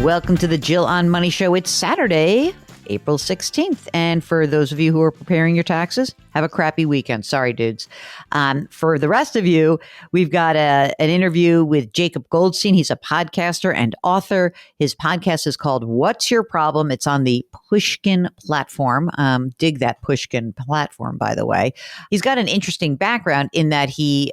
Welcome to the Jill on Money Show. It's Saturday, April 16th. And for those of you who are preparing your taxes, have a crappy weekend. Sorry, dudes. For the rest of you, we've got an interview with Jacob Goldstein. He's a podcaster and author. His podcast is called What's Your Problem? It's on the Pushkin platform. Dig that Pushkin platform, by the way. He's got an interesting background in that he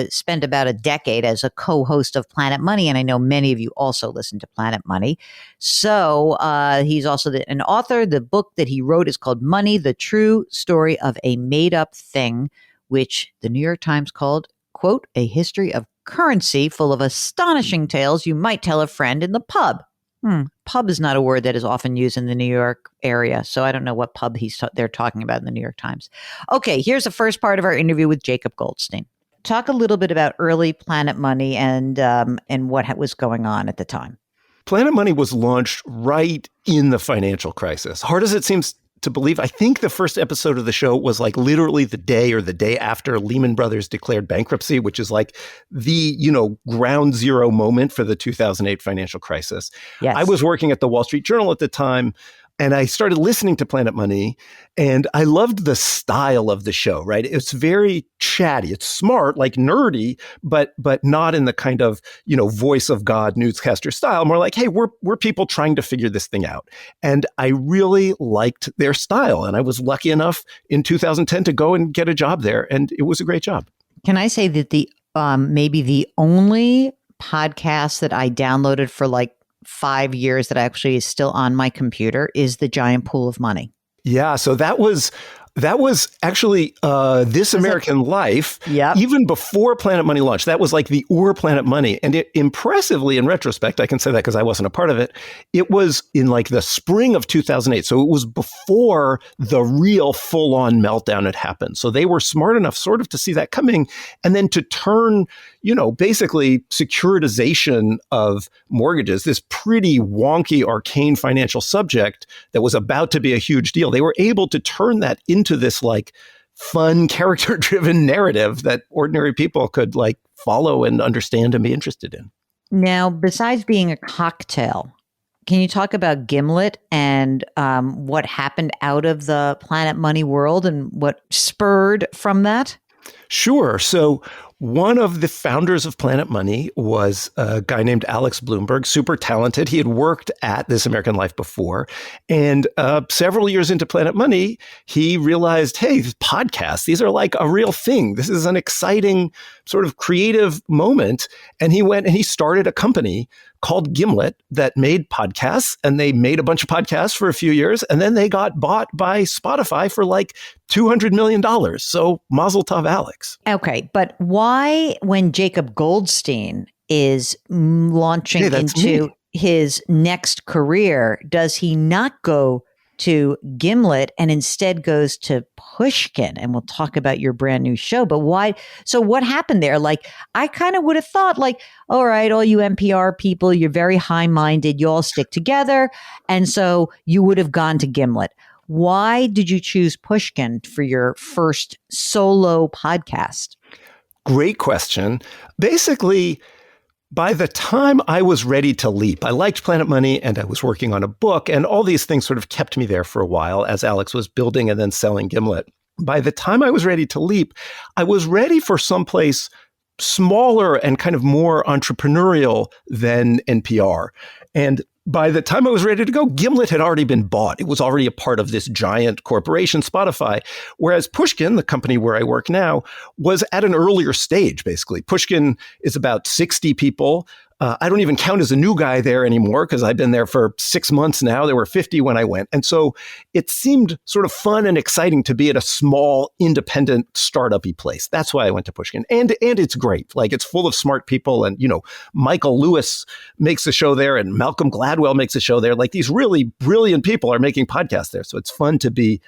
spent about a decade as a co-host of Planet Money. And I know many of you also listen to Planet Money. So he's also an author. The book that he wrote is called Money, The True Story of a Made-Up Thing, which the New York Times called, quote, a history of currency full of astonishing tales you might tell a friend in the pub. Pub is not a word that is often used in the New York area, so I don't know what pub they're talking about in the New York Times. Okay, here's the first part of our interview with Jacob Goldstein. Talk a little bit about early Planet Money and what was going on at the time. Planet Money was launched right in the financial crisis. Hard as it seems to believe, I think the first episode of the show was like literally the day or the day after Lehman Brothers declared bankruptcy, which is like the, ground zero moment for the 2008 financial crisis. Yes. I was working at the Wall Street Journal at the time, and I started listening to Planet Money, and I loved the style of the show, right? It's very chatty. It's smart, like nerdy, but not in the kind of, voice of God newscaster style. More like, hey, we're people trying to figure this thing out. And I really liked their style. And I was lucky enough in 2010 to go and get a job there. And it was a great job. Can I say that the maybe the only podcast that I downloaded for like 5 years that actually is still on my computer is The Giant Pool of Money. Yeah. So that was actually This American Life, Yep. Even before Planet Money launched. That was like the Planet Money. And it impressively, in retrospect, I can say that because I wasn't a part of it, it was in like the spring of 2008. So it was before the real full-on meltdown had happened. So they were smart enough sort of to see that coming and then to turn, basically securitization of mortgages, this pretty wonky, arcane financial subject that was about to be a huge deal. They were able to turn that into this like fun character-driven narrative that ordinary people could like follow and understand and be interested in. Now, besides being a cocktail, can you talk about Gimlet and what happened out of the Planet Money world and what spurred from that? Sure. So one of the founders of Planet Money was a guy named Alex Bloomberg, super talented. He had worked at This American Life before. And several years into Planet Money, he realized, hey, podcasts, these are like a real thing. This is an exciting sort of creative moment. And he went and he started a company called Gimlet that made podcasts, and they made a bunch of podcasts for a few years, and then they got bought by Spotify for like $200 million. So mazel tov, Alex. Okay, but why, when Jacob Goldstein is launching into his next career, does he not go to Gimlet and instead goes to Pushkin? And we'll talk about your brand new show. But why? So what happened there? Like, I kind of would have thought like, all right, all you NPR people, you're very high-minded. You all stick together. And so you would have gone to Gimlet. Why did you choose Pushkin for your first solo podcast? Great question. Basically, by the time I was ready to leap, I liked Planet Money and I was working on a book, and all these things sort of kept me there for a while as Alex was building and then selling Gimlet. By the time I was ready to leap, I was ready for someplace smaller and kind of more entrepreneurial than NPR. And by the time I was ready to go, Gimlet had already been bought. It was already a part of this giant corporation, Spotify. Whereas Pushkin, the company where I work now, was at an earlier stage, basically. Pushkin is about 60 people. I don't even count as a new guy there anymore because I've been there for 6 months now. There were 50 when I went. And so it seemed sort of fun and exciting to be at a small, independent, startup-y place. That's why I went to Pushkin. And it's great. Like, it's full of smart people. And, Michael Lewis makes a show there and Malcolm Gladwell makes a show there. Like, these really brilliant people are making podcasts there. So it's fun to be,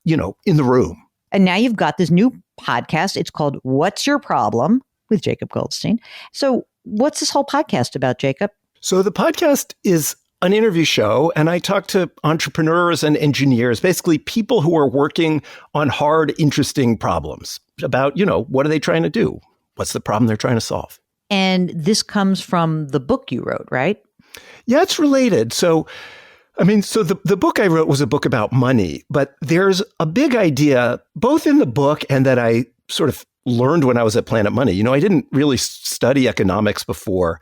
in the room. And now you've got this new podcast. It's called What's Your Problem? With Jacob Goldstein. So what's this whole podcast about, Jacob? So the podcast is an interview show, and I talk to entrepreneurs and engineers, basically people who are working on hard, interesting problems about, what are they trying to do? What's the problem they're trying to solve? And this comes from the book you wrote, right? Yeah, it's related. So the book I wrote was a book about money, but there's a big idea both in the book and that I sort of learned when I was at Planet Money. I didn't really study economics before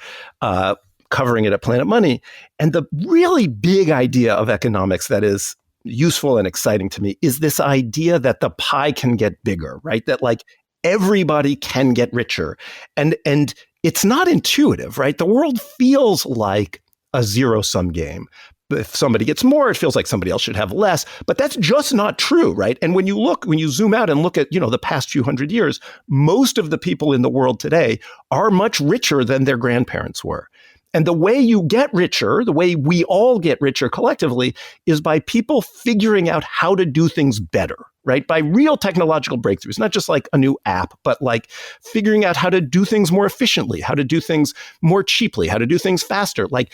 covering it at Planet Money. And the really big idea of economics that is useful and exciting to me is this idea that the pie can get bigger, right? That like everybody can get richer. And it's not intuitive, right? The world feels like a zero-sum game. If somebody gets more, it feels like somebody else should have less. But that's just not true, right? And when you zoom out and look at, the past few hundred years, most of the people in the world today are much richer than their grandparents were. And the way you get richer, the way we all get richer collectively, is by people figuring out how to do things better, right? By real technological breakthroughs, not just like a new app, but like figuring out how to do things more efficiently, how to do things more cheaply, how to do things faster. Like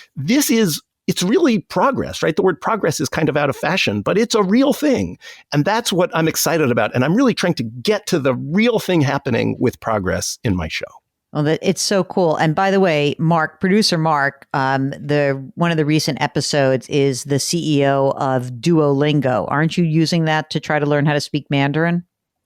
it's really progress, right? The word progress is kind of out of fashion, but it's a real thing. And that's what I'm excited about. And I'm really trying to get to the real thing happening with progress in my show. Well, it's so cool. And by the way, producer Mark, one of the recent episodes is the CEO of Duolingo. Aren't you using that to try to learn how to speak Mandarin?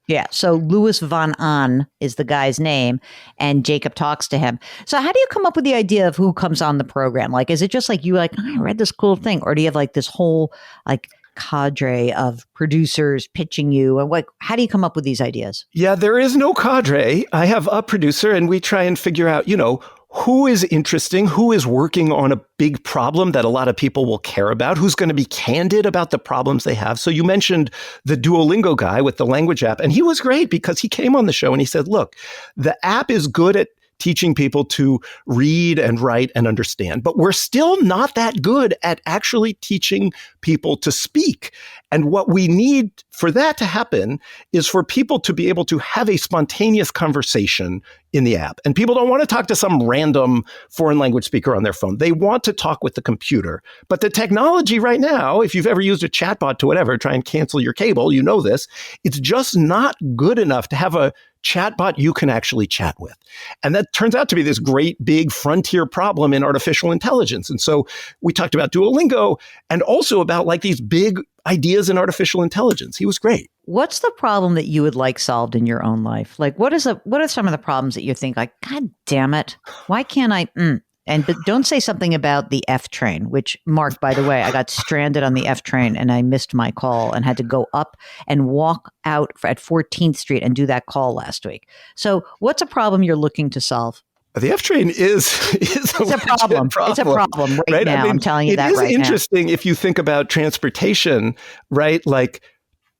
Yeah. So Louis Van An is the guy's name, and Jacob talks to him. So how do you come up with the idea of who comes on the program? Like, is it just like you like, I read this cool thing, or do you have like this whole like cadre of producers pitching you, and how do you come up with these ideas? Yeah, there is no cadre. I have a producer, and we try and figure out, who is interesting, who is working on a big problem that a lot of people will care about, who's going to be candid about the problems they have. So you mentioned the Duolingo guy with the language app, and he was great because he came on the show and he said, look, the app is good at teaching people to read and write and understand. But we're still not that good at actually teaching people to speak. And what we need for that to happen is for people to be able to have a spontaneous conversation in the app. And people don't want to talk to some random foreign language speaker on their phone. They want to talk with the computer. But the technology right now, if you've ever used a chatbot to whatever, try and cancel your cable, you know this, it's just not good enough to have a chatbot you can actually chat with. And that turns out to be this great big frontier problem in artificial intelligence. And so we talked about Duolingo and also about like these big ideas in artificial intelligence. He was great. What's the problem that you would like solved in your own life? Like what are some of the problems that you think like, God damn it, why can't I? But don't say something about the F train, which, Mark, by the way, I got stranded on the F train and I missed my call and had to go up and walk out at 14th Street and do that call last week. So what's a problem you're looking to solve? The F train is a problem. It's a problem right now. I mean, I'm telling you that right now. It is interesting if you think about transportation, right? Like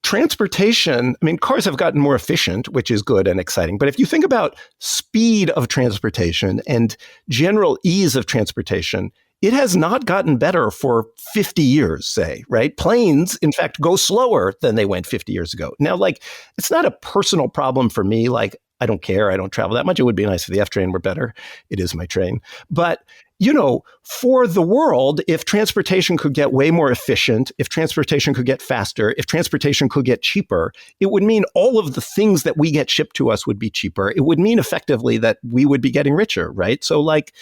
transportation, I mean, cars have gotten more efficient, which is good and exciting. But if you think about speed of transportation and general ease of transportation, it has not gotten better for 50 years, say, right? Planes, in fact, go slower than they went 50 years ago. Now, like, it's not a personal problem for me. Like, I don't care. I don't travel that much. It would be nice if the F train were better. It is my train. But, for the world, if transportation could get way more efficient, if transportation could get faster, if transportation could get cheaper, it would mean all of the things that we get shipped to us would be cheaper. It would mean effectively that we would be getting richer, right? So like,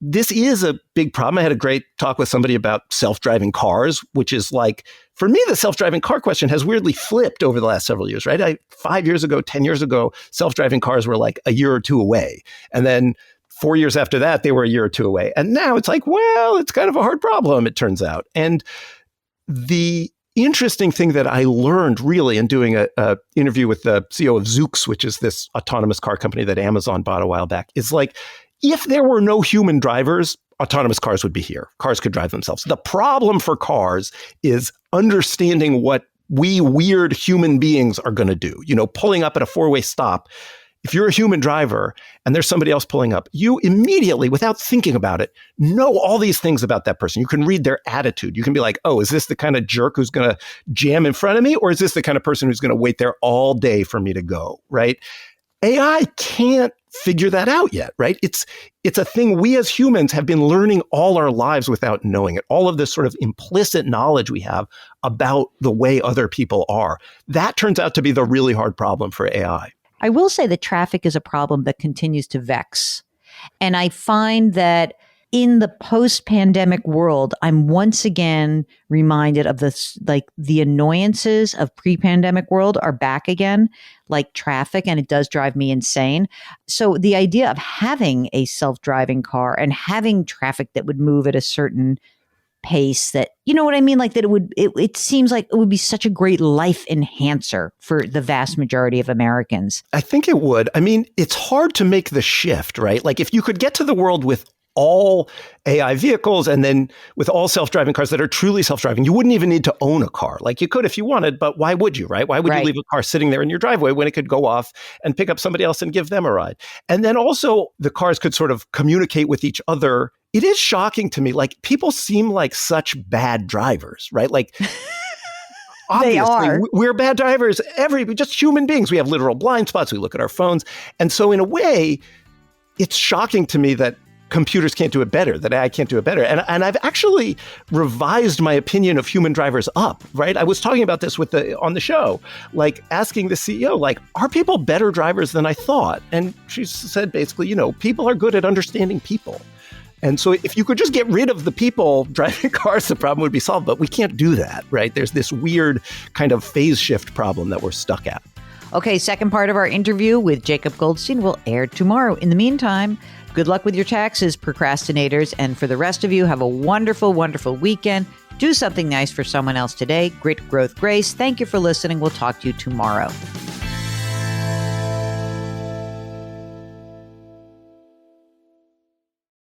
this is a big problem. I had a great talk with somebody about self-driving cars, which is like, for me, the self-driving car question has weirdly flipped over the last several years, right? 5 years ago, 10 years ago, self-driving cars were like a year or two away. And then 4 years after that, they were a year or two away. And now it's like, well, it's kind of a hard problem, it turns out. And the interesting thing that I learned really in doing a interview with the CEO of Zoox, which is this autonomous car company that Amazon bought a while back, is like, if there were no human drivers, autonomous cars would be here. Cars could drive themselves. The problem for cars is understanding what we weird human beings are going to do. Pulling up at a four-way stop. If you're a human driver and there's somebody else pulling up, you immediately, without thinking about it, know all these things about that person. You can read their attitude. You can be like, oh, is this the kind of jerk who's going to jam in front of me? Or is this the kind of person who's going to wait there all day for me to go, right? AI can't figure that out yet, right? It's a thing we as humans have been learning all our lives without knowing it. All of this sort of implicit knowledge we have about the way other people are. That turns out to be the really hard problem for AI. I will say that traffic is a problem that continues to vex. And I find that in the post-pandemic world, I'm once again reminded of this, like the annoyances of pre-pandemic world are back again, like traffic, and it does drive me insane. So the idea of having a self-driving car and having traffic that would move at a certain pace, that, you know what I mean? Like that it seems like it would be such a great life enhancer for the vast majority of Americans. I think it would. I mean, it's hard to make the shift, right? Like if you could get to the world with all AI vehicles and then with all self-driving cars that are truly self-driving, you wouldn't even need to own a car. Like you could if you wanted, but why would you, right? Why would you leave a car sitting there in your driveway when it could go off and pick up somebody else and give them a ride? And then also the cars could sort of communicate with each other. It is shocking to me. Like people seem like such bad drivers, right? Like obviously we're bad drivers. We're just human beings. We have literal blind spots. We look at our phones. And so in a way, it's shocking to me that computers can't do it better, that AI can't do it better. And I've actually revised my opinion of human drivers up, right? I was talking about this on the show, like asking the CEO, like, are people better drivers than I thought? And she said basically, people are good at understanding people. And so if you could just get rid of the people driving cars, the problem would be solved. But we can't do that, right? There's this weird kind of phase shift problem that we're stuck at. Okay, second part of our interview with Jacob Goldstein will air tomorrow. In the meantime, good luck with your taxes, procrastinators. And for the rest of you, have a wonderful, wonderful weekend. Do something nice for someone else today. Grit, growth, grace. Thank you for listening. We'll talk to you tomorrow.